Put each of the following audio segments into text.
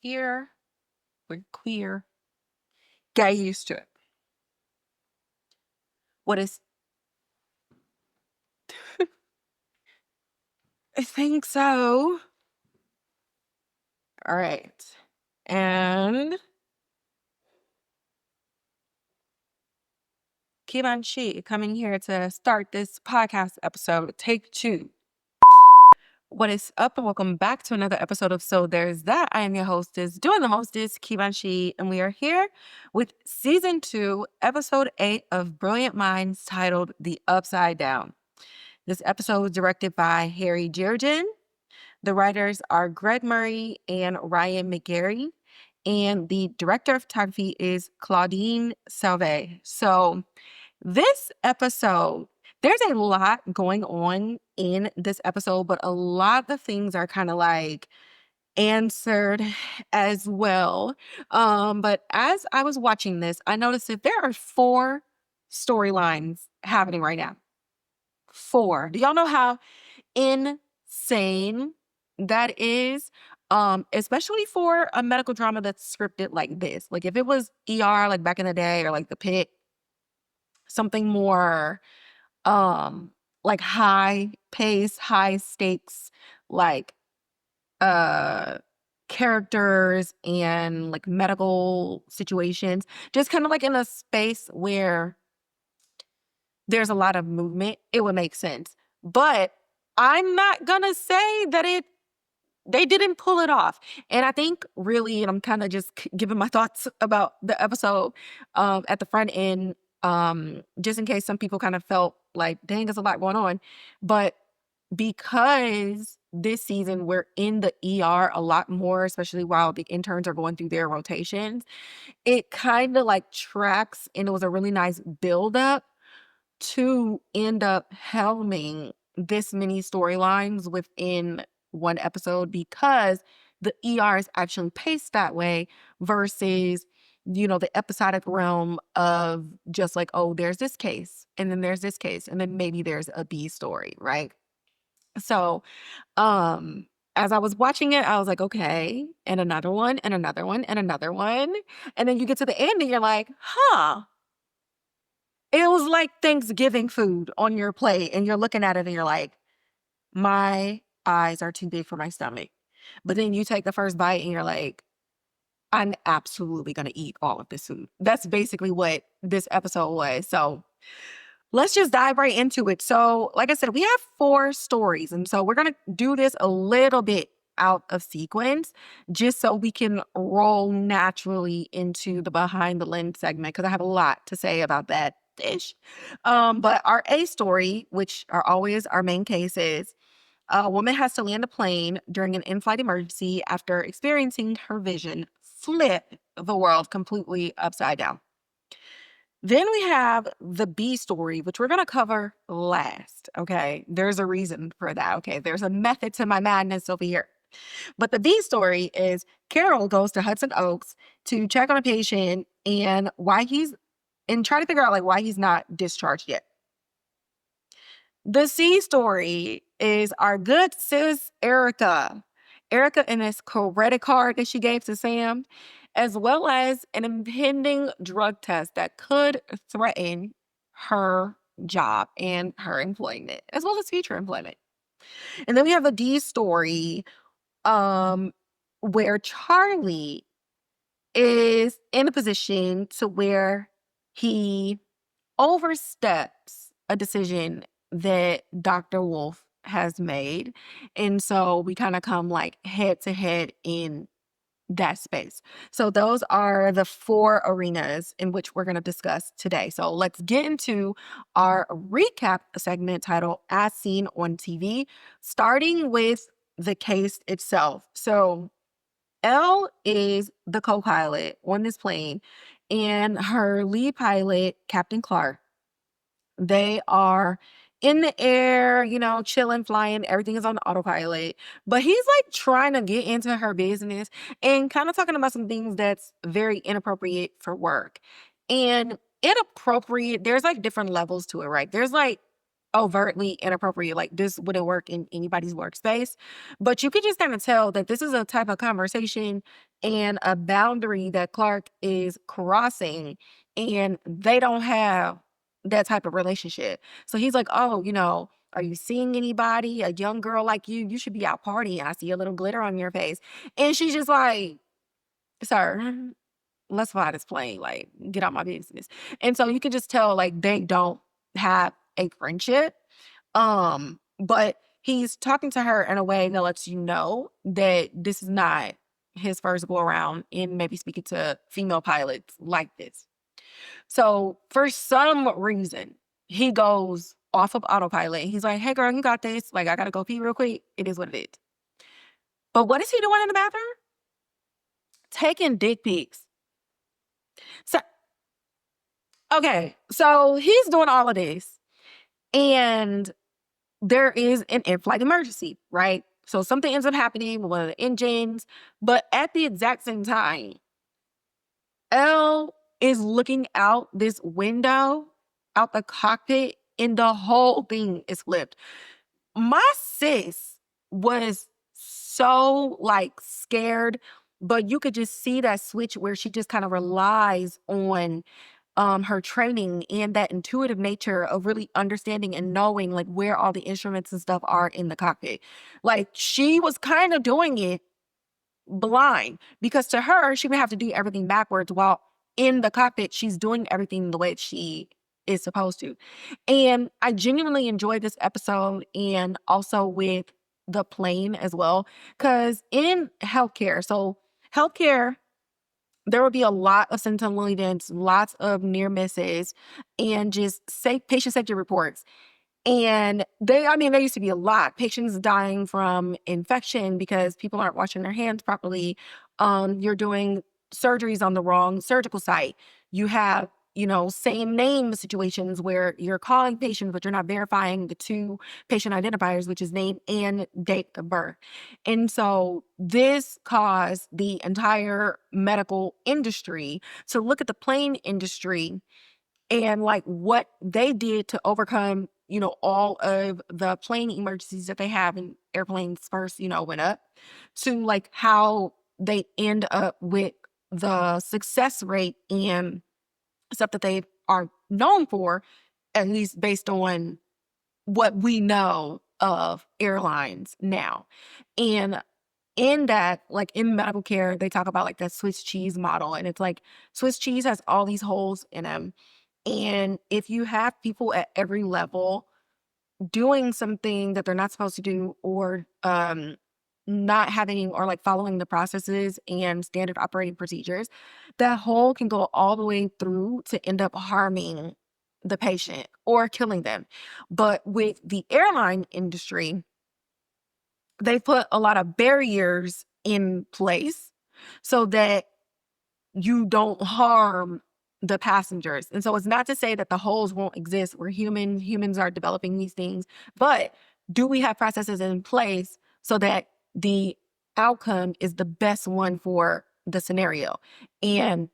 here. We're queer. Get used to it. What is... I think so. All right. And Kibanshi coming here to start this podcast episode, take 2. What is up, and welcome back to another episode of So There's That. I am your hostess, doing the mostest, Kibanshi, and we are here with season 2, episode 8 of Brilliant Minds, titled The Upside Down. This episode was directed by Jierjian. The writers are Greg Murray and Ryan McGarry, and the director of photography is Claudine Salve. So this episode, there's a lot going on in this episode, but a lot of things are kind of like answered as well. But as I was watching this, I noticed that there are 4 storylines happening right now. 4. Do y'all know how insane that is? Especially for a medical drama that's scripted like this. Like if it was ER like back in the day, or like The Pit, something more like high pace, high stakes, like characters and like medical situations, just kind of like in a space where there's a lot of movement, it would make sense. But I'm not gonna say that they didn't pull it off. And I think really, and I'm kind of just giving my thoughts about the episode at the front end, just in case some people kind of felt like, dang, there's a lot going on. But because this season we're in the ER a lot more, especially while the interns are going through their rotations, it kind of like tracks, and it was a really nice buildup to end up helming this many storylines within one episode, because the ER is actually paced that way versus, the episodic realm of just like, oh, there's this case, and then there's this case, and then maybe there's a B story, right? So, as I was watching it, I was like, okay, and another one, and another one, and another one. And then you get to the end and you're like, huh. It was like Thanksgiving food on your plate, and you're looking at it and you're like, my eyes are too big for my stomach. But then you take the first bite and you're like, I'm absolutely going to eat all of this food. That's basically what this episode was. So let's just dive right into it. So like I said, we have 4 stories. And so we're going to do this a little bit out of sequence, just so we can roll naturally into the behind the lens segment, because I have a lot to say about that dish. But our A story, which are always our main cases, a woman has to land a plane during an in-flight emergency after experiencing her vision flip the world completely upside down. Then we have the B story, which we're going to cover last, okay? There's a reason for that, okay? There's a method to my madness over here. But the B story is Carol goes to Hudson Oaks to check on a patient and try to figure out like why he's not discharged yet. The C story is our good sis Ericka. Ericka and this credit card that she gave to Sam, as well as an impending drug test that could threaten her job and her employment, as well as future employment. And then we have a D story, where Charlie is in a position to where he oversteps a decision that Dr. Wolf has made. And so we kind of come like head to head in that space. So those are the 4 arenas in which we're going to discuss today. So let's get into our recap segment titled As Seen on TV, starting with the case itself. So Elle is the co-pilot on this plane, and her lead pilot, Captain Clark, they are in the air, chilling, flying. Everything is on autopilot. But he's like trying to get into her business and kind of talking about some things that's very inappropriate for work. And inappropriate, there's like different levels to it, right? There's like overtly inappropriate, like this wouldn't work in anybody's workspace. But you could just kind of tell that this is a type of conversation and a boundary that Clark is crossing, and they don't have that type of relationship. So he's like, oh, are you seeing anybody? A young girl like you should be out partying. I see a little glitter on your face. And she's just like, sir, let's fly this plane. Like, get out my business. And so you can just tell, like, they don't have a friendship. But he's talking to her in a way that lets you know that this is not his first go around in maybe speaking to female pilots like this. So for some reason, he goes off of autopilot. He's like, hey girl, you got this. Like, I gotta go pee real quick. It is what it is. But what is he doing in the bathroom? Taking dick pics. So, okay, so he's doing all of this, and there is an in-flight emergency, right? So something ends up happening with one of the engines, but at the exact same time, Elle is looking out this window, out the cockpit, and the whole thing is flipped. My sis was so, like, scared, but you could just see that switch where she just kind of relies on her training and that intuitive nature of really understanding and knowing, like, where all the instruments and stuff are in the cockpit. Like, she was kind of doing it blind, because to her, she would have to do everything backwards, while in the cockpit, she's doing everything the way she is supposed to. And I genuinely enjoyed this episode, and also with the plane as well, because in healthcare, there will be a lot of sentinel events, lots of near misses, and just patient safety reports. And there used to be a lot. Patients dying from infection because people aren't washing their hands properly. You're doing surgeries on the wrong surgical site. You have, same name situations where you're calling patients, but you're not verifying the two patient identifiers, which is name and date of birth. And so this caused the entire medical industry to look at the plane industry and, like, what they did to overcome, all of the plane emergencies that they have, and airplanes first, went up, to, like, how they end up with the success rate and stuff that they are known for, at least based on what we know of airlines now. And in that, like, in medical care, they talk about, like, that Swiss cheese model, and it's like Swiss cheese has all these holes in them. And if you have people at every level doing something that they're not supposed to do, or not having, or, like, following the processes and standard operating procedures, that hole can go all the way through to end up harming the patient or killing them. But with the airline industry, they put a lot of barriers in place so that you don't harm the passengers. And so it's not to say that the holes won't exist. We're human. Humans are developing these things. But do we have processes in place so that the outcome is the best one for the scenario? And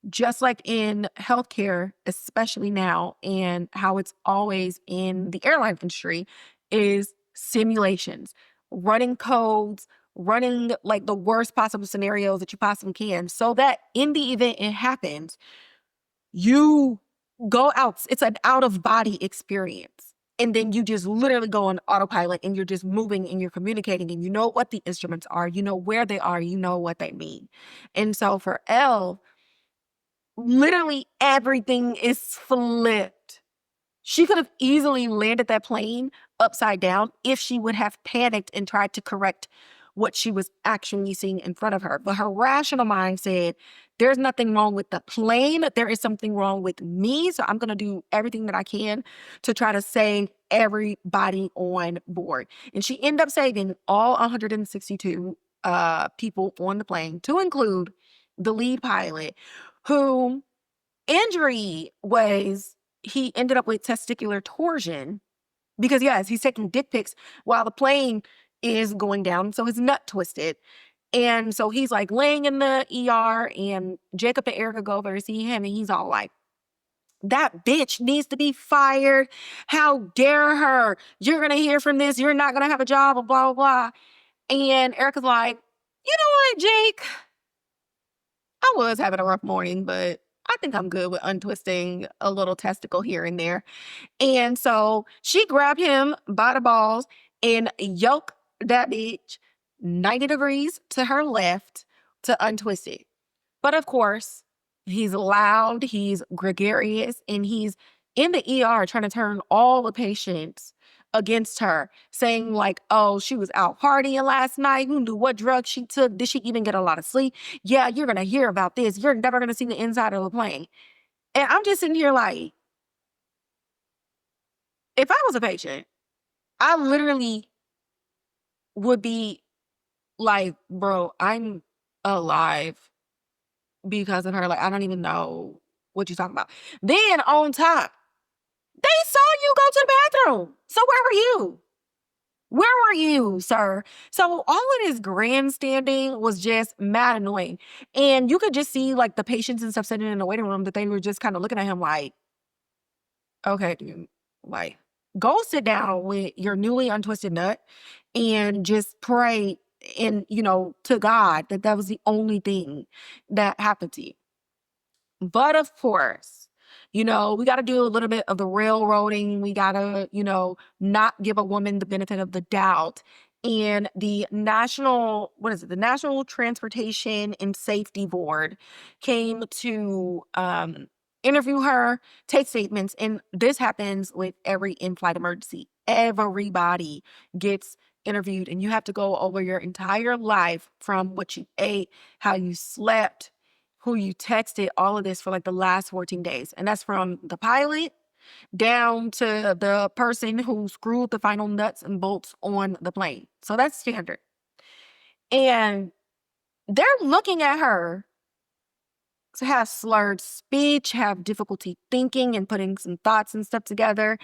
just like in healthcare, especially now, and how it's always in the airline industry, is simulations, running codes, running, like, the worst possible scenarios that you possibly can, so that in the event it happens, you go out. It's an out of body experience. And then you just literally go on autopilot, and you're just moving, and you're communicating, and you know what the instruments are, you know where they are, you know what they mean. And so for Elle, literally everything is flipped. She could have easily landed that plane upside down if she would have panicked and tried to correct what she was actually seeing in front of her. But her rational mind said, there's nothing wrong with the plane. There is something wrong with me. So I'm going to do everything that I can to try to save everybody on board. And she ended up saving all 162 people on the plane, to include the lead pilot, who injury was, he ended up with testicular torsion, because, yes, he's taking dick pics while the plane is going down. So his nut twisted. And so he's, like, laying in the ER, and Jacob and Ericka go over to see him, and he's all like, that bitch needs to be fired. How dare her? You're going to hear from this. You're not going to have a job, blah, blah, blah. And Ericka's like, you know what, Jake? I was having a rough morning, but I think I'm good with untwisting a little testicle here and there. And so she grabbed him by the balls and yoked that bitch 90 degrees to her left to untwist it. But of course, he's loud, he's gregarious, and he's in the ER trying to turn all the patients against her, saying like, oh, she was out partying last night. Who knew what drugs she took? Did she even get a lot of sleep? Yeah, you're going to hear about this. You're never going to see the inside of the plane. And I'm just sitting here like, if I was a patient, I literally would be like, bro, I'm alive because of her. Like, I don't even know what you're talking about. Then on top, they saw you go to the bathroom. So where were you? Where were you, sir? So all of this grandstanding was just mad annoying. And you could just see like the patients and stuff sitting in the waiting room that they were just kind of looking at him like, okay, dude, like, go sit down with your newly untwisted nut and just pray and, to God that that was the only thing that happened to you. But of course, we got to do a little bit of the railroading. We got to, not give a woman the benefit of the doubt. And the the National Transportation and Safety Board came to interview her, take statements. And this happens with every in-flight emergency. Everybody gets interviewed, and you have to go over your entire life from what you ate, how you slept, who you texted, all of this for like the last 14 days. And that's from the pilot down to the person who screwed the final nuts and bolts on the plane. So that's standard. And they're looking at her to have slurred speech, have difficulty thinking and putting some thoughts and stuff together,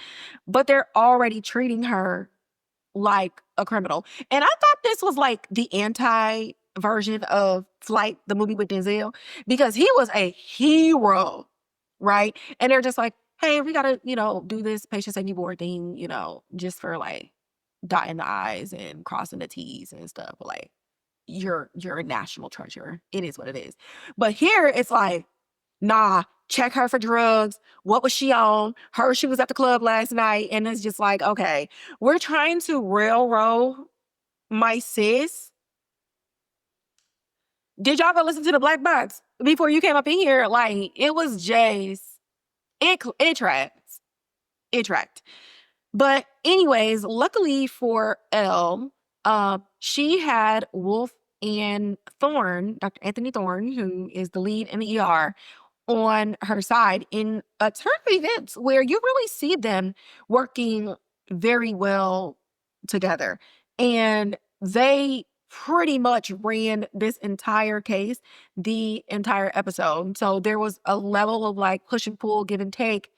but they're already treating her like a criminal. And I thought this was like the anti version of Flight, the movie with Denzel, because he was a hero, right? And they're just like, hey, we gotta, do this patient safety board thing, just for like dotting the I's and crossing the T's and stuff. But like, you're a national treasure. It is what it is. But here it's like, nah, check her for drugs. What was she on? She was at the club last night. And it's just like, okay, we're trying to railroad my sis. Did y'all go listen to the Black Box before you came up in here? Like, it was just, it tracks. It tracked. But anyways, luckily for Elle, she had Wolf and Thorne, Dr. Anthony Thorne, who is the lead in the ER, on her side in a turn of events where you really see them working very well together. And they pretty much ran this entire case, the entire episode. So there was a level of like push and pull, give and take,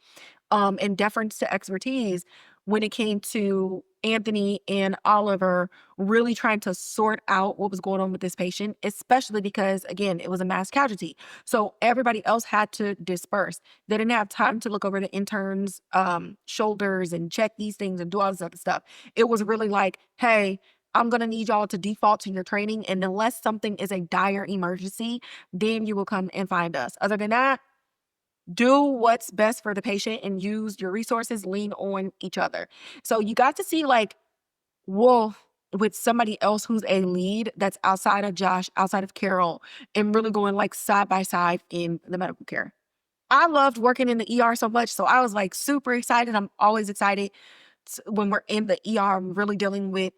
and deference to expertise when it came to Anthony and Oliver really trying to sort out what was going on with this patient, especially because, again, it was a mass casualty. So everybody else had to disperse. They didn't have time to look over the interns' shoulders and check these things and do all this other stuff. It was really like, hey, I'm going to need y'all to default to your training. And unless something is a dire emergency, then you will come and find us. Other than that, do what's best for the patient and use your resources, lean on each other. So you got to see like Wolf with somebody else who's a lead that's outside of Josh, outside of Carol, and really going like side by side in the medical care. I loved working in the ER so much. So I was like super excited. I'm always excited when we're in the ER, really dealing with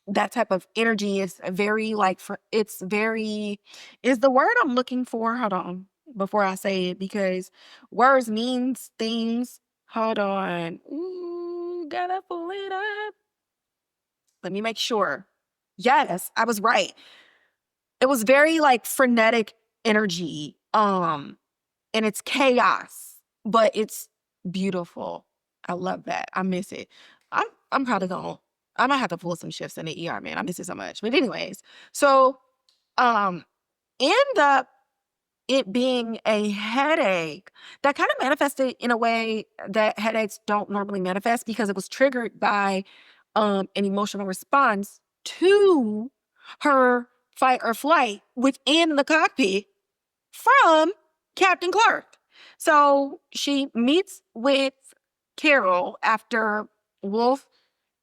that type of energy. Is very like, is the word I'm looking for. Hold on. Before I say it, because words means things. Hold on. Ooh, gotta pull it up. Let me make sure. Yes, I was right. It was very like frenetic energy. And it's chaos, but it's beautiful. I love that. I miss it. I'm probably I might have to pull some shifts in the ER, man. I miss it so much. But anyways, so end up it being a headache that kind of manifested in a way that headaches don't normally manifest, because it was triggered by an emotional response to her fight or flight within the cockpit from Captain Clark. So she meets with Carol after Wolf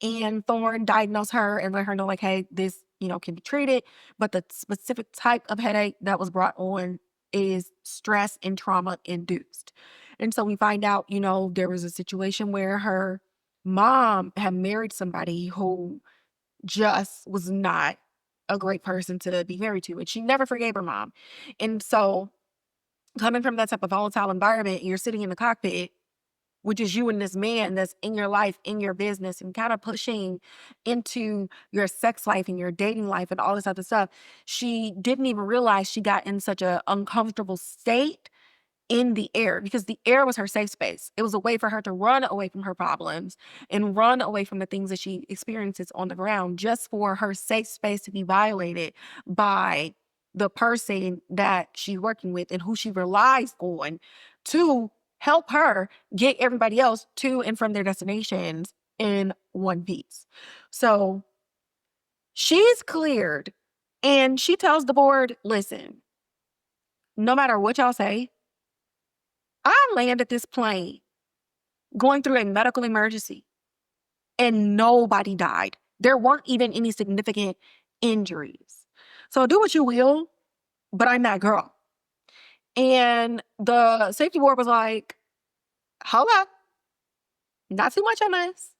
and Thorne diagnose her and let her know, like, hey, this, can be treated. But the specific type of headache that was brought on is stress and trauma induced. And so we find out, there was a situation where her mom had married somebody who just was not a great person to be married to. And she never forgave her mom. And so coming from that type of volatile environment, you're sitting in the cockpit, which is you and this man that's in your life, in your business, and kind of pushing into your sex life and your dating life and all this other stuff. She didn't even realize she got in such an uncomfortable state in the air, because the air was her safe space. It was a way for her to run away from her problems and run away from the things that she experiences on the ground, just for her safe space to be violated by the person that she's working with and who she relies on to help her get everybody else to and from their destinations in one piece. So she's cleared, and she tells the board, listen, no matter what y'all say, I landed this plane going through a medical emergency and nobody died. There weren't even any significant injuries. So do what you will, but I'm that girl. And the safety board was like, hold up, not too much on us.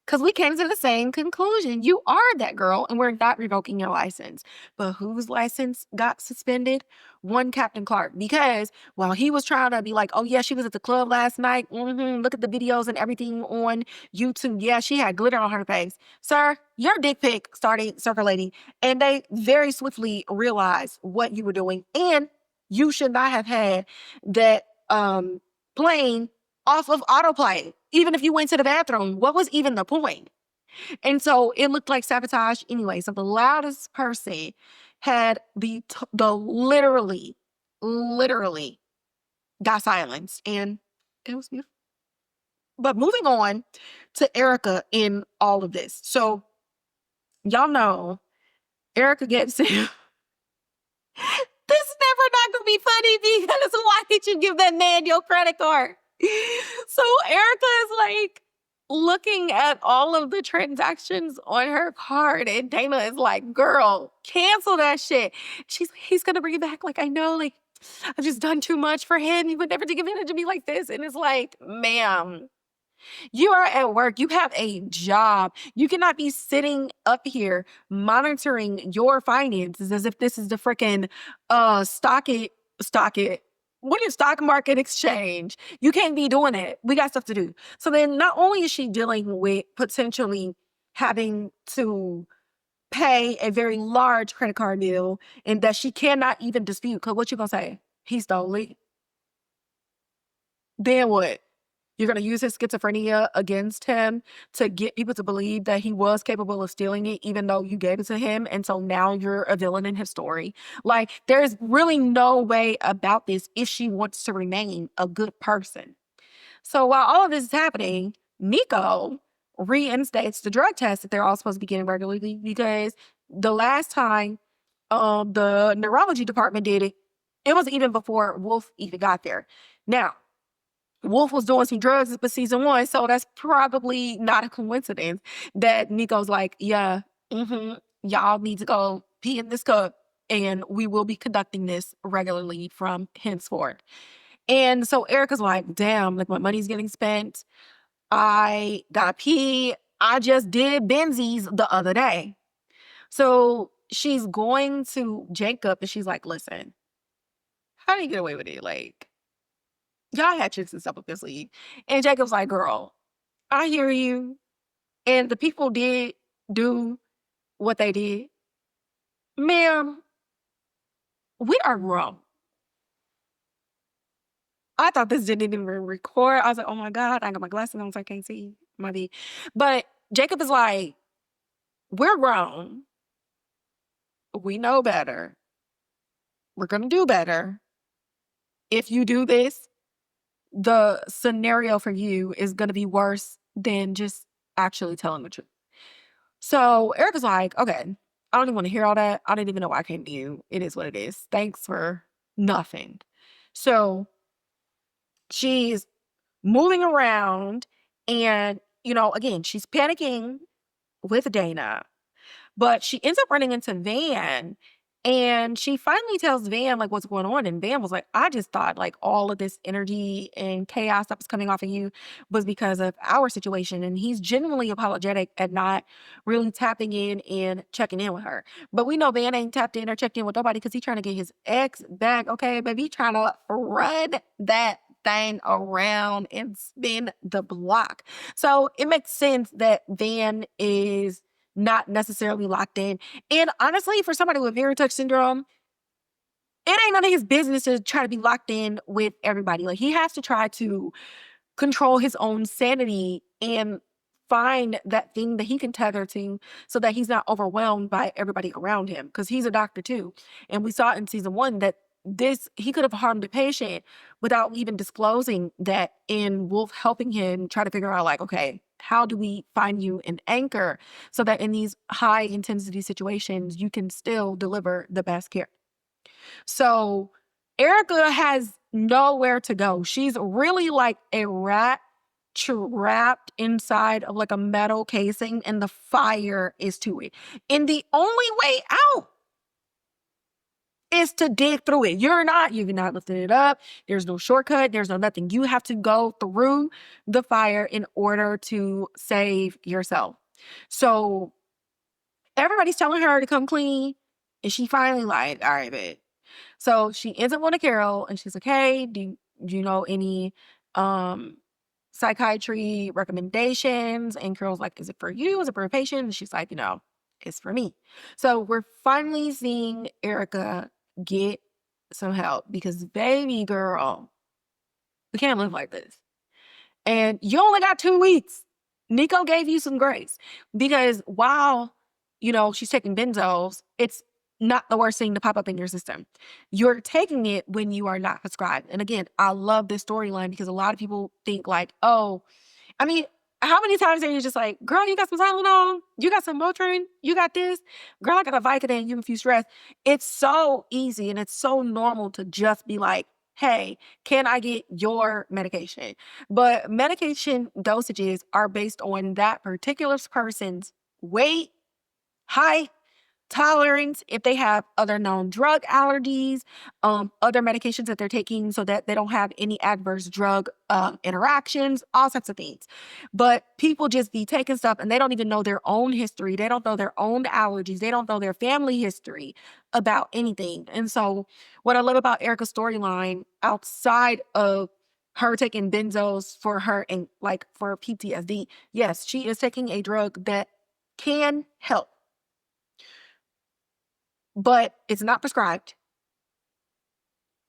Because we came to the same conclusion. You are that girl, and we're not revoking your license. But whose license got suspended? One Captain Clark. Because while he was trying to be like, oh, yeah, she was at the club last night. Look at the videos and everything on YouTube. Yeah, she had glitter on her face. Sir, your dick pic started circulating. And they very swiftly realized what you were doing. And you should not have had that plane off of autoplay. Even if you went to the bathroom, what was even the point? And so it looked like sabotage anyway. So the loudest person had the literally got silenced, and it was beautiful. But moving on to Ericka in all of this. So y'all know Ericka gets this is never not gonna be funny, because why did you give that man your credit card? So Ericka is like looking at all of the transactions on her card, and Dana is like, girl, cancel that shit. He's gonna bring it back. Like, I know, like, I've just done too much for him. He would never take advantage of me like this. And it's like, ma'am, you are at work. You have a job. You cannot be sitting up here monitoring your finances as if this is the freaking stock market exchange. You can't be doing it. We got stuff to do. So then not only is she dealing with potentially having to pay a very large credit card bill, and that she cannot even dispute, because what you gonna say? He stole it. Then what? You're going to use his schizophrenia against him to get people to believe that he was capable of stealing it, even though you gave it to him. And so now you're a villain in his story. Like, there's really no way about this if she wants to remain a good person. So while all of this is happening, Nico reinstates the drug test that they're all supposed to be getting regularly, because the last time the neurology department did it, it was even before Wolf even got there. Now, Wolf was doing some drugs for season 1, so that's probably not a coincidence that Nico's like, yeah, y'all need to go pee in this cup, and we will be conducting this regularly from henceforth. And so Ericka's like, damn, like, my money's getting spent. I gotta pee. I just did Benzies the other day. So she's going to Jacob, and she's like, listen, how do you get away with it? Like, y'all had tricks and stuff up this league. And Jacob's like, girl, I hear you. And the people did do what they did. Ma'am, we are grown. I thought this didn't even record. I was like, oh my God, I got my glasses on so I can't see my V. But Jacob is like, we're grown. We know better. We're going to do better. If you do this, the scenario for you is going to be worse than just actually telling the truth. So Ericka's like, okay, I don't even want to hear all that. I didn't even know why I came to you. It is what it is. Thanks for nothing. So she's moving around and, again, she's panicking with Dana. But she ends up running into Van, and she finally tells Van like what's going on. And Van was like, I just thought like all of this energy and chaos that was coming off of you was because of our situation. And he's genuinely apologetic at not really tapping in and checking in with her. But we know Van ain't tapped in or checked in with nobody because he's trying to get his ex back. Okay, baby, he trying to run that thing around and spin the block. So it makes sense that Van is not necessarily locked in. And honestly, for somebody with Vera touch syndrome, it ain't none of his business to try to be locked in with everybody. Like, he has to try to control his own sanity and find that thing that he can tether to so that he's not overwhelmed by everybody around him, because he's a doctor too. And we saw in season 1 that he could have harmed a patient without even disclosing that, in Wolf helping him try to figure out like, okay, how do we find you an anchor so that in these high intensity situations you can still deliver the best care. So Ericka has nowhere to go. She's really like a rat trapped inside of like a metal casing, and the fire is to it. And the only way out is to dig through it. You're not lifting it up. There's no shortcut. There's no nothing. You have to go through the fire in order to save yourself. So everybody's telling her to come clean, and she finally like, all right, babe. So she ends up on a Carol, and she's like, hey, do you know any psychiatry recommendations? And Carol's like, is it for you? Is it for a patient? And she's like, it's for me. So we're finally seeing Ericka get some help, because baby girl, we can't live like this. And you only got 2 weeks. Nico gave you some grace, because while, she's taking benzos, it's not the worst thing to pop up in your system. You're taking it when you are not prescribed. And again, I love this storyline because a lot of people think like, oh, I mean, how many times are you just like, girl, you got some Tylenol? You got some Motrin? You got this? Girl, I got a Vicodin, you infuse stress. It's so easy and it's so normal to just be like, hey, can I get your medication? But medication dosages are based on that particular person's weight, height, tolerance, if they have other known drug allergies, other medications that they're taking so that they don't have any adverse drug interactions, all sorts of things. But people just be taking stuff and they don't even know their own history. They don't know their own allergies. They don't know their family history about anything. And so what I love about Ericka's storyline, outside of her taking benzos for her and like for PTSD, yes, she is taking a drug that can help, but it's not prescribed.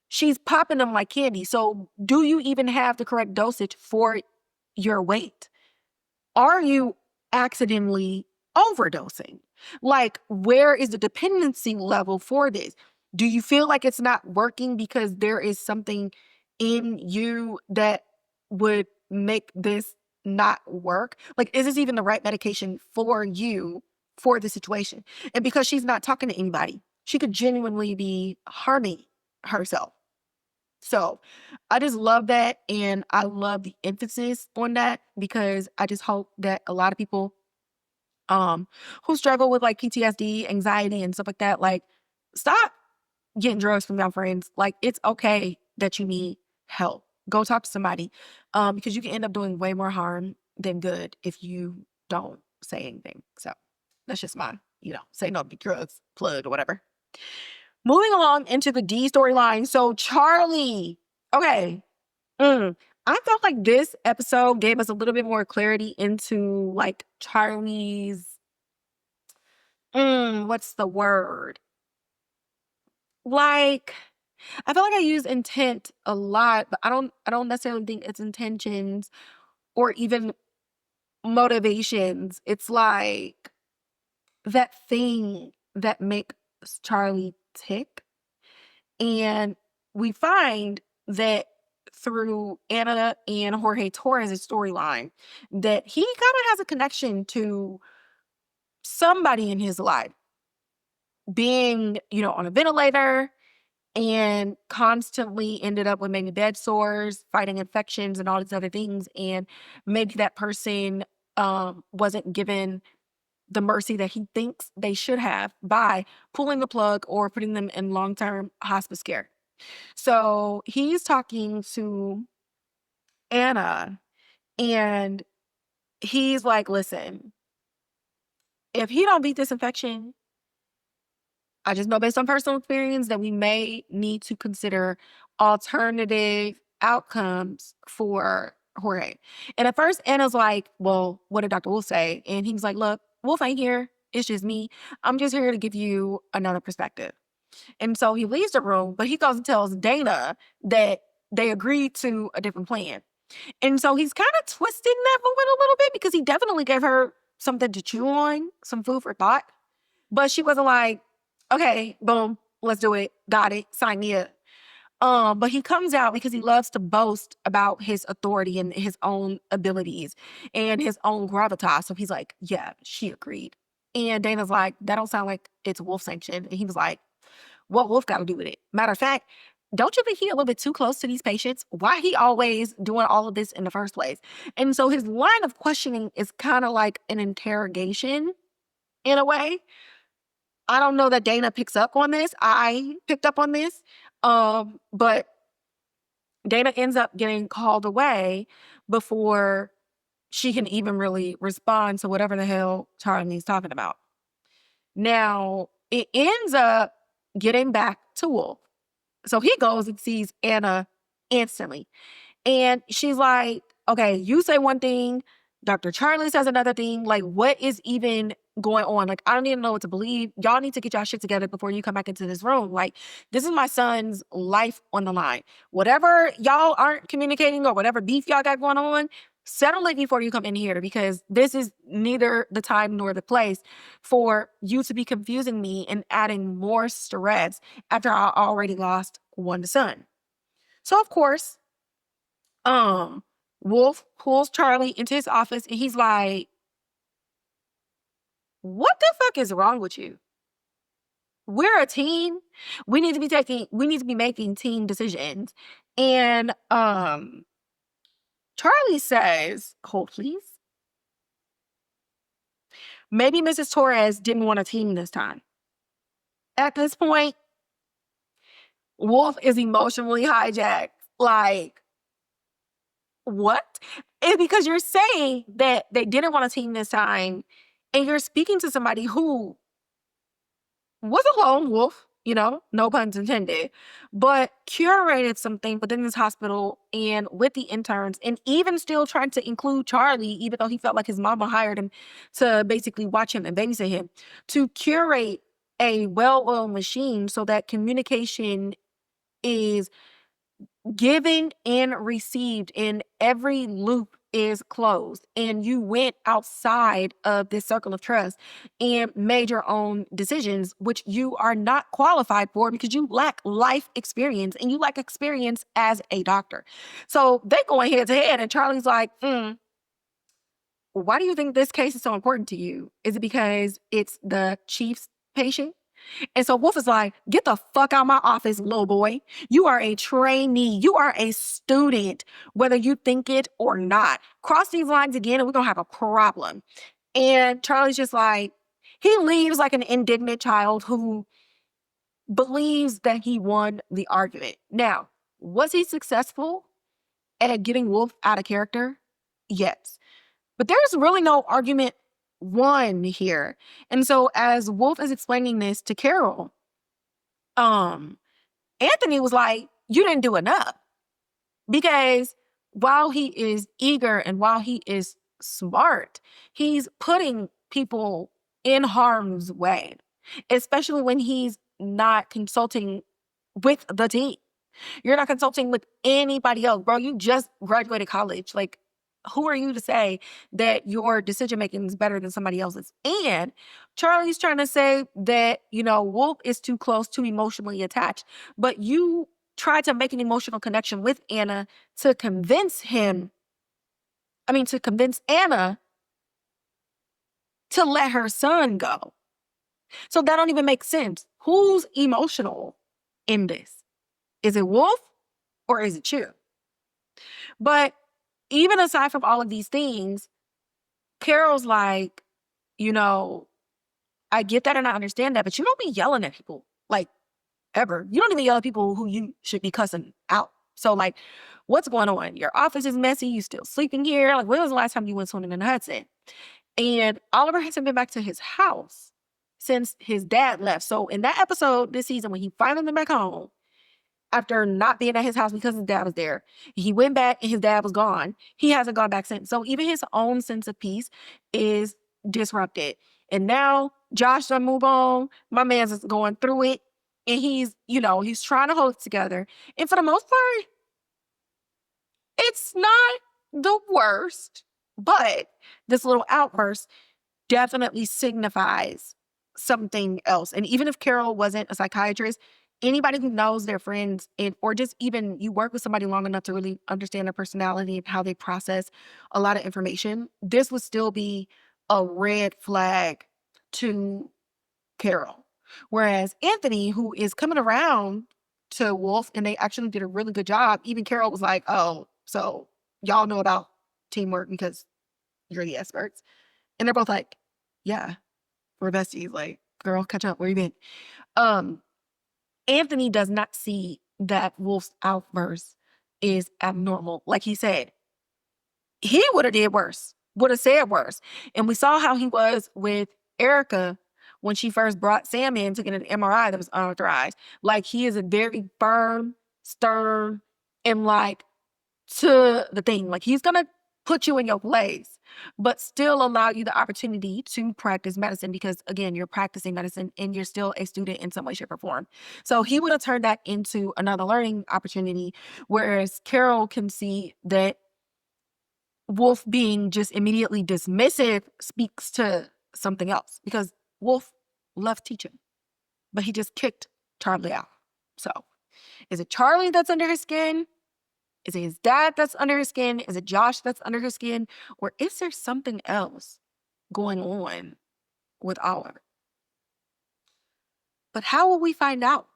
She's popping them like candy. So do you even have the correct dosage for your weight? Are you accidentally overdosing? Like, where is the dependency level for this? Do you feel like it's not working because there is something in you that would make this not work? Like, is this even the right medication for you for the situation? And because she's not talking to anybody, she could genuinely be harming herself. So I just love that. And I love the emphasis on that, because I just hope that a lot of people who struggle with like PTSD, anxiety, and stuff like that, like, stop getting drugs from your friends. Like, it's okay that you need help. Go talk to somebody, because you can end up doing way more harm than good if you don't say anything. So that's just my, say no to drugs plug or whatever. Moving along into the D storyline. So Charlie, okay. I felt like this episode gave us a little bit more clarity into like Charlie's, what's the word? Like, I feel like I use intent a lot, but I don't necessarily think it's intentions or even motivations. It's like that thing that makes Charlie tick. And we find that through Anna and Jorge Torres' storyline that he kind of has a connection to somebody in his life being, on a ventilator and constantly ended up with maybe bed sores, fighting infections, and all these other things. And maybe that person wasn't given the mercy that he thinks they should have by pulling the plug or putting them in long-term hospice care. So he's talking to Anna, and he's like, listen, if he don't beat this infection, I just know based on personal experience that we may need to consider alternative outcomes for Jorge. And at first, Anna's like, well, what did Dr. Wolf say? And he was like, look, Wolf ain't here. It's just me. I'm just here to give you another perspective. And so he leaves the room, but he goes and tells Dana that they agreed to a different plan. And so he's kind of twisting that moment a little bit because he definitely gave her something to chew on, some food for thought. But she wasn't like, okay, boom, let's do it. Got it. Sign me up. But he comes out because he loves to boast about his authority and his own abilities and his own gravitas. So he's like, yeah, she agreed. And Dana's like, that don't sound like it's Wolf sanctioned. And he was like, what Wolf got to do with it? Matter of fact, don't you think he a little bit too close to these patients? Why he always doing all of this in the first place? And so his line of questioning is kind of like an interrogation in a way. I don't know that Dana picks up on this. I picked up on this. But Dana ends up getting called away before she can even really respond to whatever the hell Charlie's talking about. Now, it ends up getting back to Wolf. So he goes and sees Anna instantly. And she's like, okay, you say one thing, Dr. Charlie says another thing. Like, what is even going on? Like, I don't even know what to believe. Y'all need to get y'all shit together before you come back into this room. Like, this is my son's life on the line. Whatever y'all aren't communicating or whatever beef y'all got going on, settle it before you come in here, because this is neither the time nor the place for you to be confusing me and adding more stress after I already lost one son. So, of course, Wolf pulls Charlie into his office and he's like, what the fuck is wrong with you? We're a team. We need to be making team decisions. And Charlie says, hold please. Maybe Mrs. Torres didn't want a team this time. At this point, Wolf is emotionally hijacked. Like, what? It's because you're saying that they didn't want a team this time, and you're speaking to somebody who was a lone wolf, no puns intended, but curated something within this hospital and with the interns, and even still trying to include Charlie, even though he felt like his mama hired him to basically watch him and babysit him, to curate a well-oiled machine so that communication is given and received and every loop is closed, and you went outside of this circle of trust and made your own decisions, which you are not qualified for because you lack life experience and you lack experience as a doctor. So they going head to head, and Charlie's like, why do you think this case is so important to you? Is it because it's the chief's patient? And so Wolf is like, get the fuck out of my office, little boy. You are a trainee. You are a student, whether you think it or not. Cross these lines again and we're going to have a problem. And Charlie's just like, he leaves like an indignant child who believes that he won the argument. Now, was he successful at getting Wolf out of character? Yes. But there's really no argument won here. And so as Wolf is explaining this to Carol, Anthony was like, you didn't do enough. Because while he is eager and while he is smart, he's putting people in harm's way, especially when he's not consulting with the team. You're not consulting with anybody else. Bro, you just graduated college. Like, who are you to say that your decision-making is better than somebody else's? And Charlie's trying to say that, Wolf is too close, too emotionally attached. But you tried to make an emotional connection with Anna to convince Anna to let her son go. So that don't even make sense. Who's emotional in this? Is it Wolf or is it you? But even aside from all of these things, Carol's like, you know, I get that and I understand that, but you don't be yelling at people, like, ever. You don't even yell at people who you should be cussing out. So, like, what's going on? Your office is messy. You still sleeping here. Like, when was the last time you went swimming in the Hudson? And Oliver hasn't been back to his house since his dad left. So, in that episode this season, when he finally went back home, after not being at his house because his dad was there, he went back and his dad was gone. He hasn't gone back since. So even his own sense of peace is disrupted. And now Josh done move on. My man's is going through it. And he's trying to hold it together. And for the most part, it's not the worst. But this little outburst definitely signifies something else. And even if Carol wasn't a psychiatrist, anybody who knows their friends or just even you work with somebody long enough to really understand their personality and how they process a lot of information, this would still be a red flag to Carol. Whereas Anthony, who is coming around to Wolf, and they actually did a really good job, even Carol was like, oh, so y'all know about teamwork because you're the experts. And they're both like, yeah, we're besties. Like, girl, catch up. Where you been? Anthony does not see that Wolf's outburst is abnormal. Like he said, he would have did worse, would have said worse. And we saw how he was with Ericka when she first brought Sam in to get an MRI that was unauthorized. Like, he is a very firm, stern, and like to the thing. Like, he's going to put you in your place, but still allow you the opportunity to practice medicine because, again, you're practicing medicine and you're still a student in some way, shape, or form. So he would have turned that into another learning opportunity, whereas Carol can see that Wolf being just immediately dismissive speaks to something else because Wolf loved teaching, but he just kicked Charlie out. So is it Charlie that's under his skin? Is it his dad that's under his skin? Is it Josh that's under his skin? Or is there something else going on with Oliver? But how will we find out?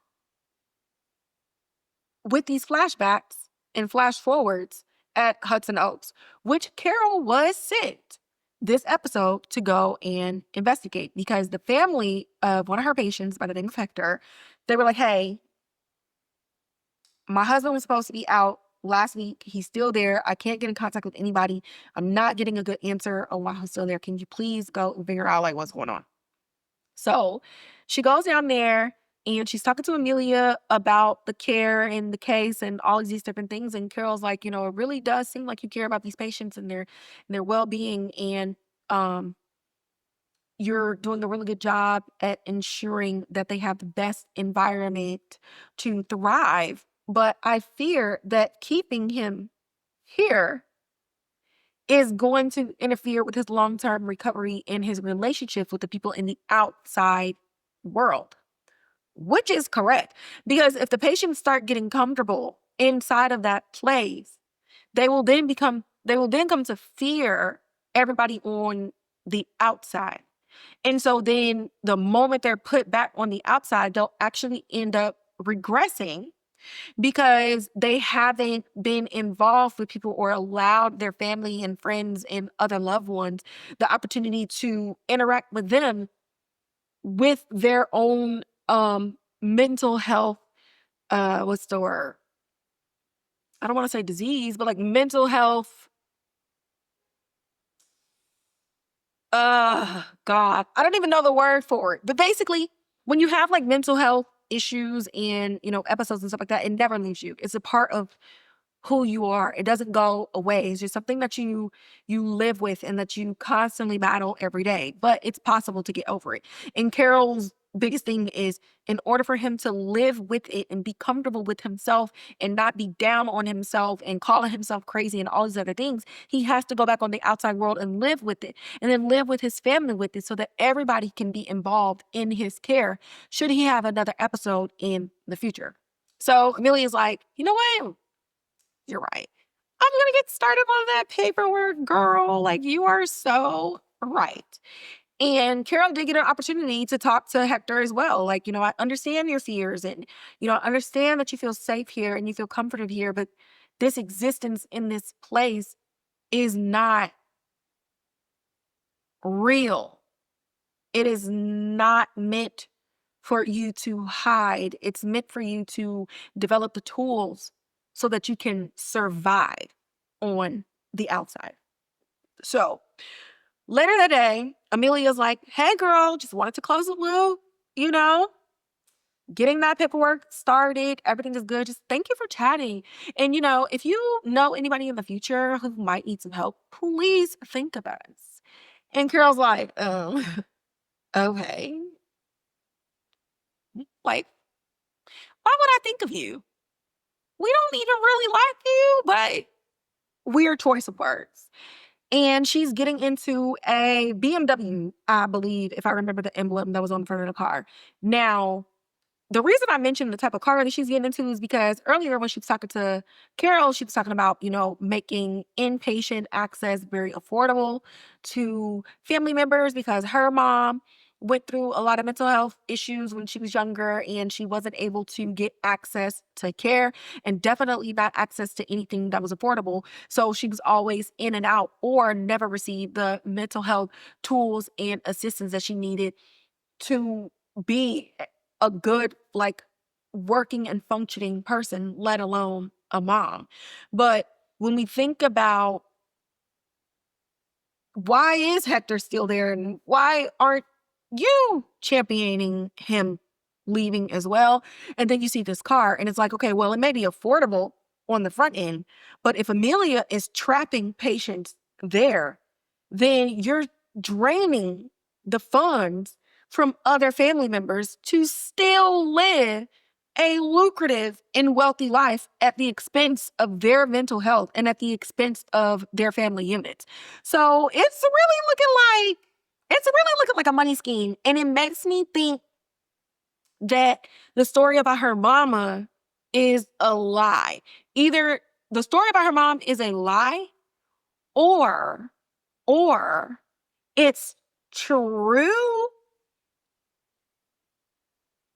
With these flashbacks and flash forwards at Hudson Oaks, which Carol was sent this episode to go and investigate because the family of one of her patients by the name of Hector, they were like, hey, my husband was supposed to be out last week. He's still there. I can't get in contact with anybody. I'm not getting a good answer on why he's still there. Can you please go and figure out like what's going on? So she goes down there and she's talking to Amelia about the care and the case and all of these different things. And Carol's like, it really does seem like you care about these patients and their well-being. And you're doing a really good job at ensuring that they have the best environment to thrive. But I fear that keeping him here is going to interfere with his long-term recovery and his relationships with the people in the outside world, which is correct. Because if the patients start getting comfortable inside of that place, they will then come to fear everybody on the outside. And so then the moment they're put back on the outside, they'll actually end up regressing because they haven't been involved with people or allowed their family and friends and other loved ones the opportunity to interact with them with their own mental health, what's the word? I don't want to say disease, but like mental health. God, I don't even know the word for it. But basically, when you have like mental health issues and, episodes and stuff like that, it never leaves you. It's a part of who you are. It doesn't go away. It's just something that you live with and that you constantly battle every day. But it's possible to get over it. And Carol's biggest thing is, in order for him to live with it and be comfortable with himself and not be down on himself and calling himself crazy and all these other things, he has to go back on the outside world and live with it, and then live with his family with it so that everybody can be involved in his care should he have another episode in the future. So Amelia's like, you know what? You're right. I'm going to get started on that paperwork, girl. Like, you are so right. And Carol did get an opportunity to talk to Hector as well. Like, I understand your fears and, I understand that you feel safe here and you feel comforted here, but this existence in this place is not real. It is not meant for you to hide. It's meant for you to develop the tools so that you can survive on the outside. So later that day, Amelia's like, hey girl, just wanted to close the loop, getting that paperwork started. Everything is good. Just thank you for chatting. And, if you know anybody in the future who might need some help, please think of us. And Carol's like, okay. Like, why would I think of you? We don't even really like you, but weird choice of words. And she's getting into a BMW, I believe, if I remember the emblem that was on the front of the car. Now, the reason I mentioned the type of car that she's getting into is because earlier when she was talking to Carol, she was talking about, making inpatient access very affordable to family members because her mom went through a lot of mental health issues when she was younger and she wasn't able to get access to care and definitely not access to anything that was affordable. So she was always in and out or never received the mental health tools and assistance that she needed to be a good, working and functioning person, let alone a mom. But when we think about why is Hector still there and why aren't you championing him leaving as well? And then you see this car and it's like, okay, well, it may be affordable on the front end, but if Amelia is trapping patients there, then you're draining the funds from other family members to still live a lucrative and wealthy life at the expense of their mental health and at the expense of their family units. So it's really looking like a money scheme. And it makes me think that the story about her mama is a lie. Either the story about her mom is a lie or it's true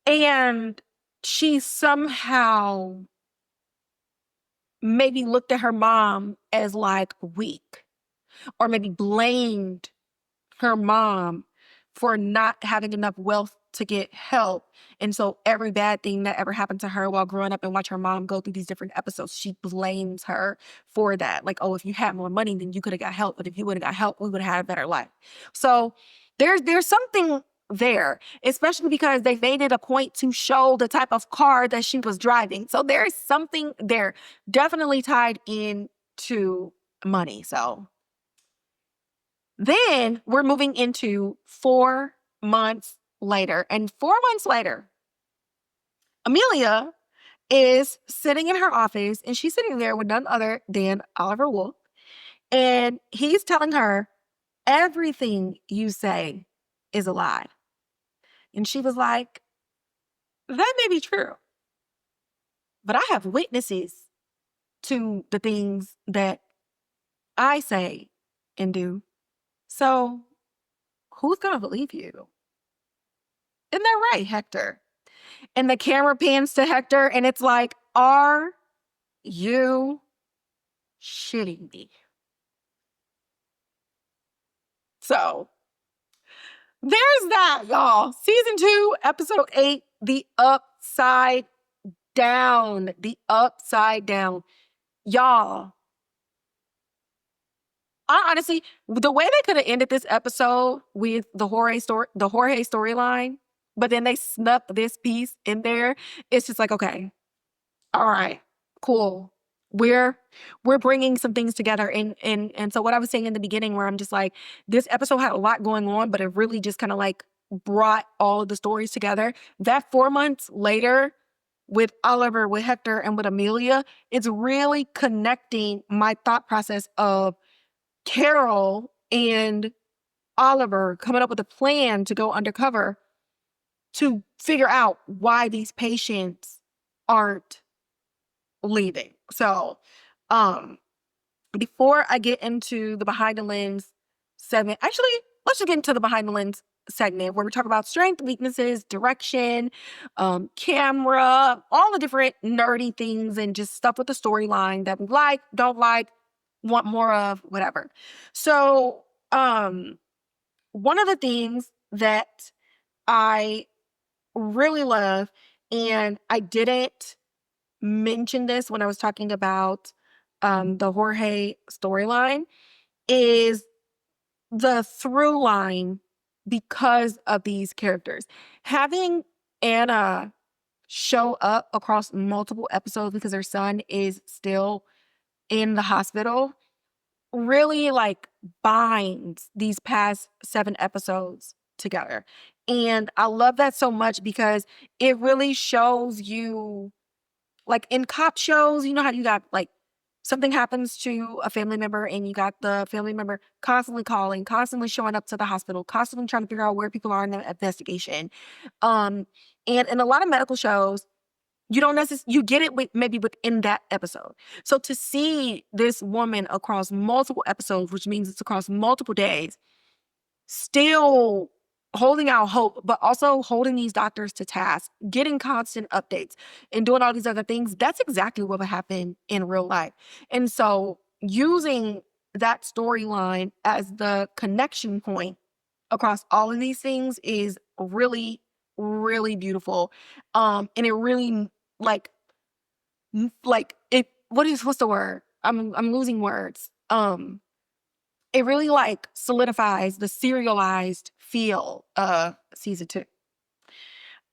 and she somehow maybe looked at her mom as weak or maybe blamed her mom for not having enough wealth to get help. And so every bad thing that ever happened to her while growing up and watch her mom go through these different episodes, she blames her for that. Like, oh, if you had more money, then you could have got help. But if you would have got help, we would have had a better life. So there's something there, especially because they made it a point to show the type of car that she was driving. So there's something there definitely tied in to money. So then we're moving into 4 months later. And 4 months later, Amelia is sitting in her office and she's sitting there with none other than Oliver Wolf. And he's telling her, everything you say is a lie. And she was like, that may be true, but I have witnesses to the things that I say and do. So who's going to believe you? Isn't that right, Hector? And the camera pans to Hector and it's like, are you shitting me? So there's that, y'all. Season 2, episode 8, the upside down. The upside down. Y'all, I honestly, the way they could have ended this episode with the Jorge storyline, but then they snuck this piece in there, it's just like, okay, all right, cool. We're bringing some things together. And so what I was saying in the beginning where I'm just like, this episode had a lot going on, but it really just kind of brought all of the stories together. That 4 months later with Oliver, with Hector, and with Amelia, it's really connecting my thought process of Carol and Oliver coming up with a plan to go undercover to figure out why these patients aren't leaving. So, before I get into the behind the lens segment, actually, let's just get into the behind the lens segment where we talk about strength, weaknesses, direction, camera, all the different nerdy things and just stuff with the storyline that we like, don't like, want more of, whatever. So, one of the things that I really love, and I didn't mention this when I was talking about the Jorge storyline, is the through line because of these characters. Having Anna show up across multiple episodes because her son is still in the hospital really like binds these past 7 episodes together. And I love that so much because it really shows you, like in cop shows, you know how you got like something happens to a family member and you got the family member constantly calling, constantly showing up to the hospital, constantly trying to figure out where people are in the investigation. And in a lot of medical shows, you don't necessarily, you get it maybe within that episode. So to see this woman across multiple episodes, which means it's across multiple days, still holding out hope, but also holding these doctors to task, getting constant updates, and doing all these other things, that's exactly what would happen in real life. And so using that storyline as the connection point across all of these things is really, really beautiful. And it really like it, what's the word? I'm losing words. It really like solidifies the serialized feel of season 2.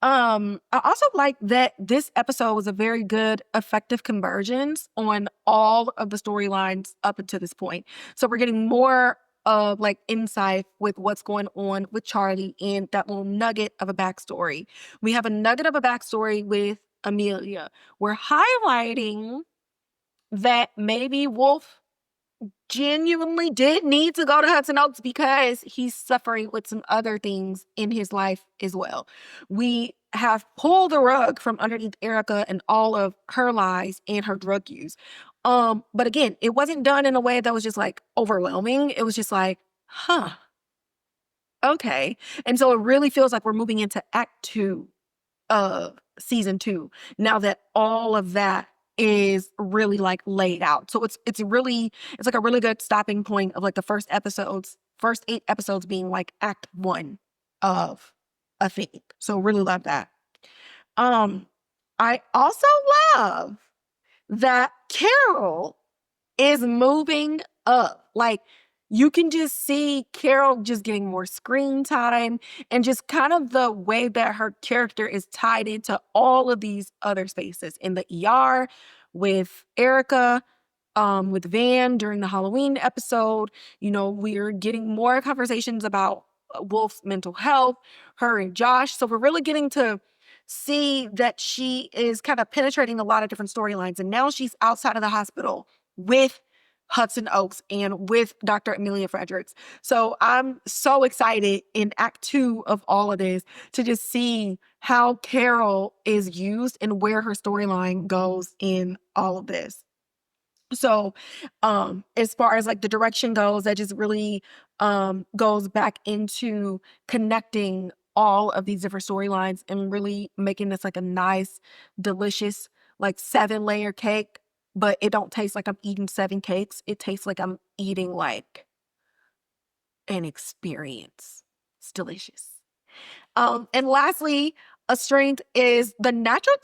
I also like that this episode was a very good, effective convergence on all of the storylines up until this point. So we're getting more of like insight with what's going on with Charlie and that little nugget of a backstory. We have a nugget of a backstory with Amelia. We're highlighting that maybe Wolf genuinely did need to go to Hudson Oaks because he's suffering with some other things in his life as well. We have pulled the rug from underneath Ericka and all of her lies and her drug use. But again, it wasn't done in a way that was just like overwhelming. It was just like, huh, okay. And so it really feels like we're moving into act 2 of season 2 now that all of that is really like laid out. So it's like a really good stopping point of like the first 8 episodes being like act 1 of a thing. So really love that. I also love that Carol is moving up. Like you can just see Carol just getting more screen time and just kind of the way that her character is tied into all of these other spaces in the ER with Ericka, with Van during the Halloween episode. You know, we're getting more conversations about Wolf's mental health, her and Josh. So we're really getting to see that she is kind of penetrating a lot of different storylines. And now she's outside of the hospital with Hudson Oaks and with Dr. Amelia Fredericks. So I'm so excited in act 2 of all of this to just see how Carol is used and where her storyline goes in all of this. So as far as like the direction goes, that just really goes back into connecting all of these different storylines and really making this like a nice, delicious, like 7-layer cake. But it don't taste like I'm eating 7 cakes. It tastes like I'm eating like an experience. It's delicious. And lastly, a strength is the natural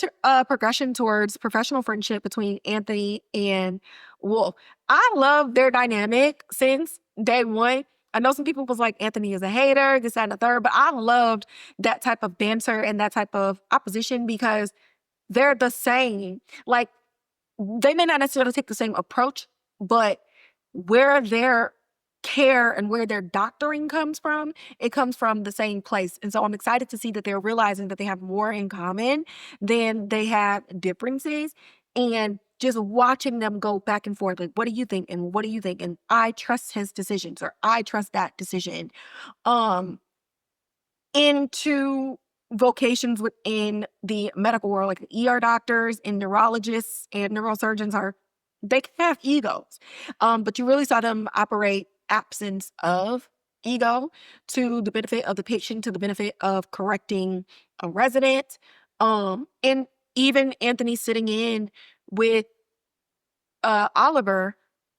progression towards professional friendship between Anthony and Wolf. I love their dynamic since day 1. I know some people was like, Anthony is a hater, this, that, and the third, but I loved that type of banter and that type of opposition because they're the same. Like, they may not necessarily take the same approach, but where their care and where their doctoring comes from, it comes from the same place. And so I'm excited to see that they're realizing that they have more in common than they have differences. And just watching them go back and forth, like, what do you think? And what do you think? And I trust his decisions, or I trust that decision. Into vocations within the medical world, like ER doctors and neurologists and neurosurgeons they can have egos. But you really saw them operate absence of ego to the benefit of the patient, to the benefit of correcting a resident. And even Anthony sitting in with Oliver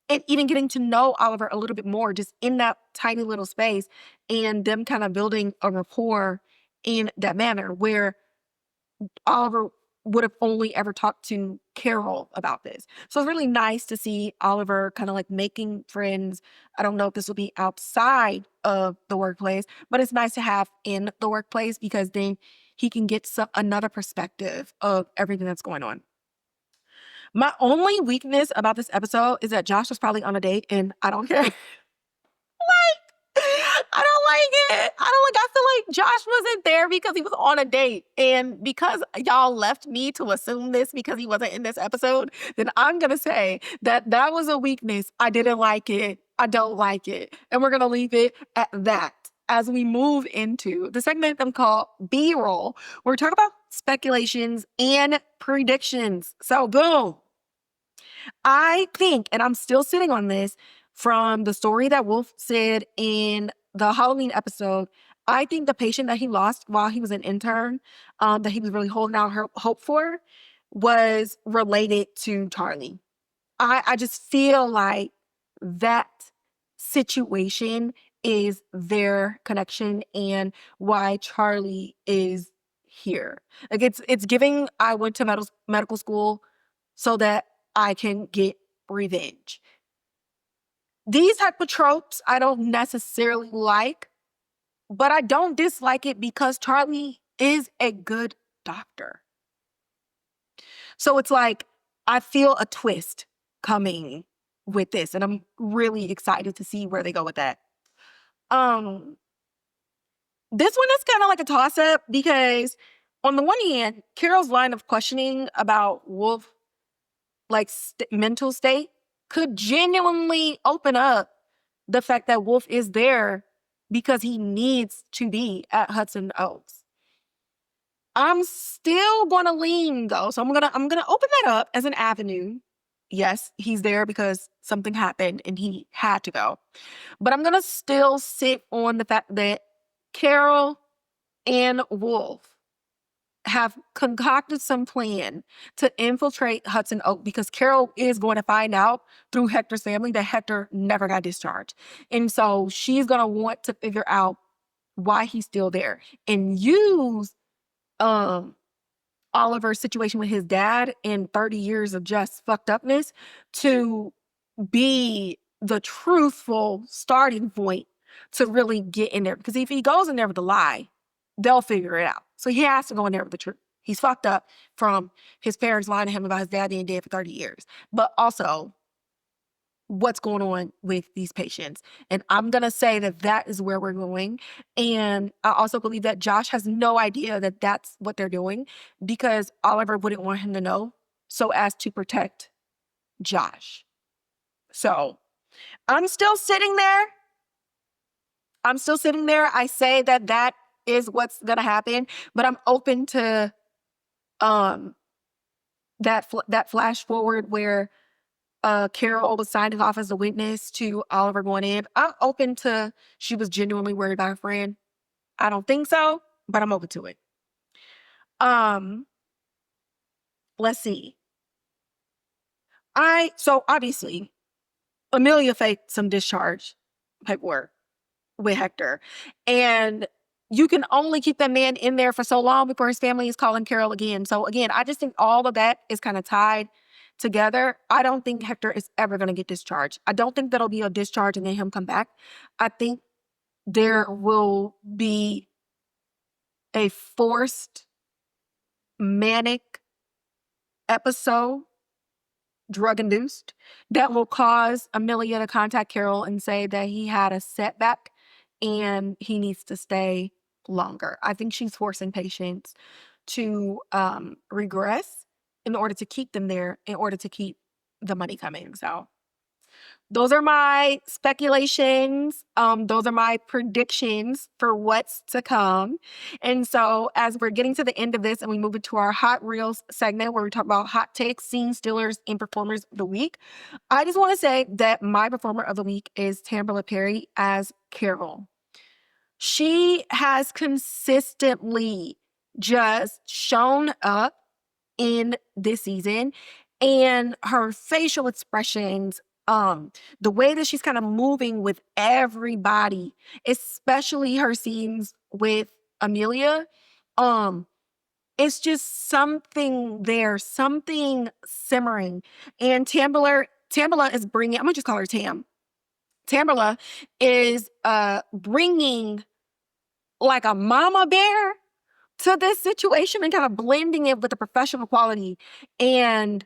and even getting to know Oliver a little bit more just in that tiny little space, and them kind of building a rapport in that manner where Oliver would have only ever talked to Carol about this. So it's really nice to see Oliver kind of like making friends. I don't know if this will be outside of the workplace, but it's nice to have in the workplace because then he can get another perspective of everything that's going on. My only weakness about this episode is that Josh was probably on a date and I don't care. I don't like it. I feel like Josh wasn't there because he was on a date. And because y'all left me to assume this because he wasn't in this episode, then I'm going to say that that was a weakness. I didn't like it. I don't like it. And we're going to leave it at that. As we move into the segment I'm called B-roll, we're talking about speculations and predictions. So boom. I think, and I'm still sitting on this, from the story that Wolf said in the Halloween episode, I think the patient that he lost while he was an intern, that he was really holding out hope for, was related to Charlie. I just feel like that situation is their connection and why Charlie is here. Like it's giving, I went to medical school so that I can get revenge. These type of tropes I don't necessarily like, but I don't dislike it because Charlie is a good doctor. So it's like, I feel a twist coming with this, and I'm really excited to see where they go with that. This one is kind of like a toss-up because on the one hand, Carol's line of questioning about Wolf, like mental state, could genuinely open up the fact that Wolf is there because he needs to be at Hudson Oaks. I'm still going to lean though. So I'm going to open that up as an avenue. Yes, he's there because something happened and he had to go. But I'm going to still sit on the fact that Carol and Wolf have concocted some plan to infiltrate Hudson Oak because Carol is going to find out through Hector's family that Hector never got discharged. And so she's going to want to figure out why he's still there and use Oliver's situation with his dad and 30 years of just fucked upness to be the truthful starting point to really get in there. Because if he goes in there with a lie, they'll figure it out. So he has to go in there with the truth. He's fucked up from his parents lying to him about his dad being dead for 30 years. But also, what's going on with these patients. And I'm going to say that that is where we're going. And I also believe that Josh has no idea that that's what they're doing because Oliver wouldn't want him to know so as to protect Josh. So I'm still sitting there. I say that that is what's going to happen, but I'm open to that flash forward where Carol was signing off as a witness to Oliver going in. I'm open to she was genuinely worried about her friend. I don't think so, but I'm open to it. Let's see. So obviously, Amelia faked some discharge paperwork with Hector. And you can only keep that man in there for so long before his family is calling Carol again. So again, I just think all of that is kind of tied together. I don't think Hector is ever going to get discharged. I don't think that'll be a discharge and then him come back. I think there will be a forced manic episode, drug-induced, that will cause Amelia to contact Carol and say that he had a setback and he needs to stay longer. I think she's forcing patients to regress in order to keep them there, in order to keep the money coming. So those are my speculations. Those are my predictions for what's to come. And so as we're getting to the end of this and we move into our Hot Reels segment where we talk about hot takes, scene stealers, and performers of the week, I just want to say that my performer of the week is Tamberla Perry as Carol. She has consistently just shown up in this season, and her facial expressions, the way that she's kind of moving with everybody, especially her scenes with Amelia, um, it's just something there, something simmering. And Tamberla is bringing, I'm gonna just call her Tam. Tamberla is bringing like a mama bear to this situation and kind of blending it with the professional quality. And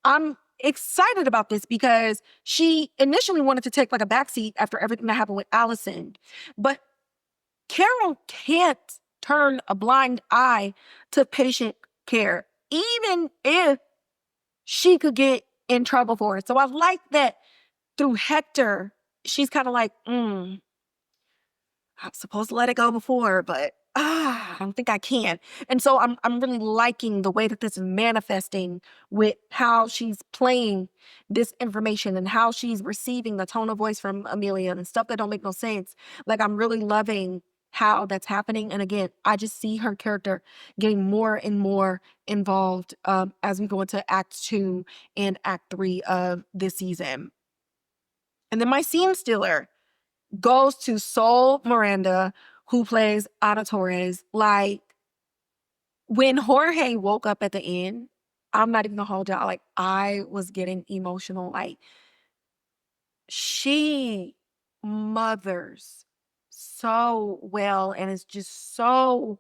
I'm excited about this because she initially wanted to take like a backseat after everything that happened with Allison. But Carol can't turn a blind eye to patient care, even if she could get in trouble for it. So I like that through Hector, she's kind of like, I'm supposed to let it go before, but I don't think I can. And so I'm really liking the way that this is manifesting with how she's playing this information and how she's receiving the tone of voice from Amelia and stuff that don't make no sense. Like, I'm really loving how that's happening. And again, I just see her character getting more and more involved as we go into Act 2 and Act 3 of this season. And then my scene stealer goes to Sol Miranda, who plays Ana Torres. Like, when Jorge woke up at the end, I'm not even gonna hold y'all, like, I was getting emotional. Like, she mothers so well and is just so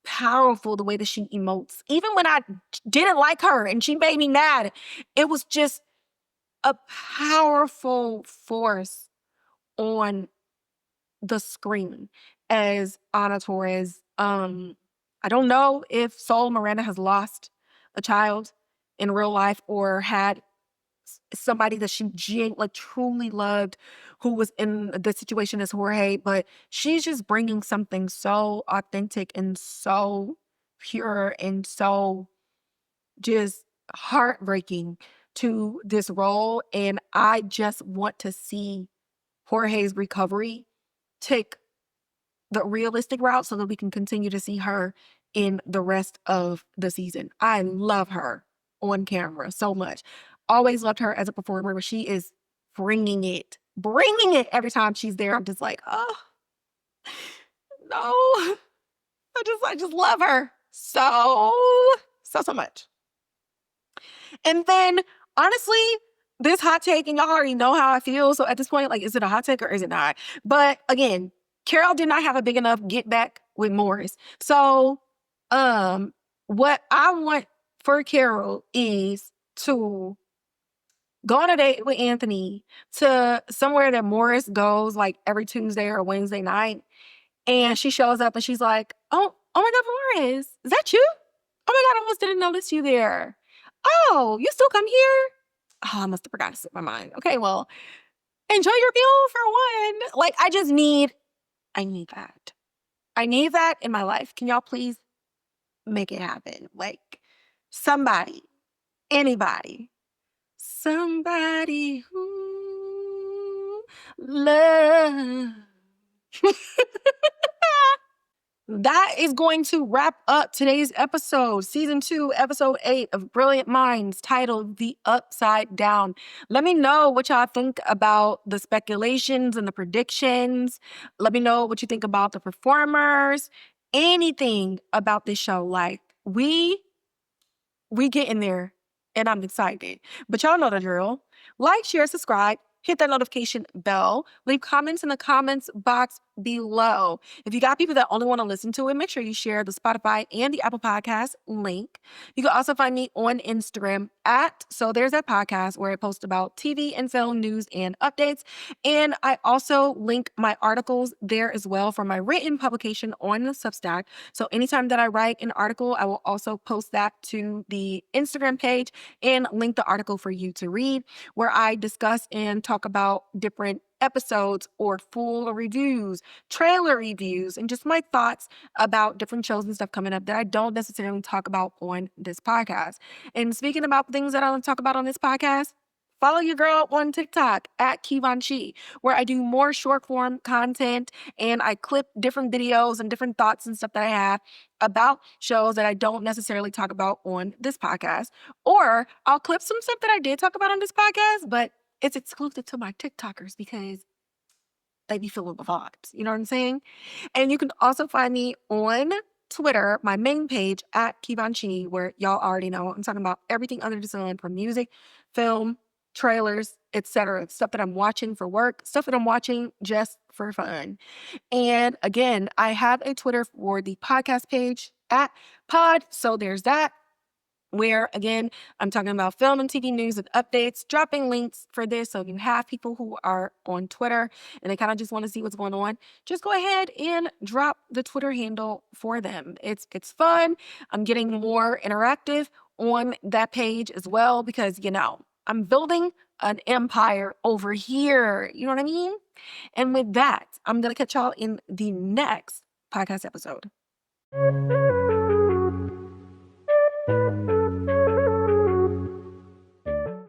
powerful the way that she emotes. Even when I didn't like her and she made me mad, it was just a powerful force on the screen as Ana Torres. I don't know if Sol Miranda has lost a child in real life or had somebody that she like truly loved who was in the situation as Jorge, but she's just bringing something so authentic and so pure and so just heartbreaking to this role. And I just want to see Jorge's recovery take the realistic route so that we can continue to see her in the rest of the season. I love her on camera so much. Always loved her as a performer, but she is bringing it every time she's there. I'm just like, oh, no. I just love her so much. And then, honestly, this hot take, and y'all already know how I feel. So at this point, like, is it a hot take or is it not? But again, Carol did not have a big enough get back with Morris. So, what I want for Carol is to go on a date with Anthony to somewhere that Morris goes like every Tuesday or Wednesday night. And she shows up and she's like, oh my God, Morris, is that you? Oh my God, I almost didn't notice you there. Oh, you still come here? Oh, I must have forgot to slip my mind. Okay, well, enjoy your meal for one. Like, I need that. I need that in my life. Can y'all please make it happen? Like, somebody, anybody, somebody who loves. That is going to wrap up today's episode, Season 2, Episode 8 of Brilliant Minds, titled The Upside Down. Let me know what y'all think about the speculations and the predictions. Let me know what you think about the performers, anything about this show. Like, we get in there, and I'm excited. But y'all know the drill. Like, share, subscribe. Hit that notification bell. Leave comments in the comments box below. If you got people that only want to listen to it, make sure you share the Spotify and the Apple Podcast link. You can also find me on Instagram at So There's That Podcast, where I post about TV and film news and updates. And I also link my articles there as well for my written publication on the Substack. So anytime that I write an article, I will also post that to the Instagram page and link the article for you to read, where I discuss and talk about different episodes or full reviews, trailer reviews, and just my thoughts about different shows and stuff coming up that I don't necessarily talk about on this podcast. And speaking about things that I don't talk about on this podcast, follow your girl on TikTok at Kivanchi, where I do more short form content and I clip different videos and different thoughts and stuff that I have about shows that I don't necessarily talk about on this podcast. Or I'll clip some stuff that I did talk about on this podcast, but it's exclusive to my TikTokers because they be feeling the vibes. You know what I'm saying? And you can also find me on Twitter, my main page at Kivanchi, where y'all already know I'm talking about everything under the sun, from music, film, trailers, etc. Stuff that I'm watching for work, stuff that I'm watching just for fun. And again, I have a Twitter for the podcast page at Pod. So there's that, where again, I'm talking about film and TV news and updates, dropping links for this. So if you have people who are on Twitter and they kind of just want to see what's going on, just go ahead and drop the Twitter handle for them. It's fun. I'm getting more interactive on that page as well because, I'm building an empire over here. You know what I mean? And with that, I'm going to catch y'all in the next podcast episode.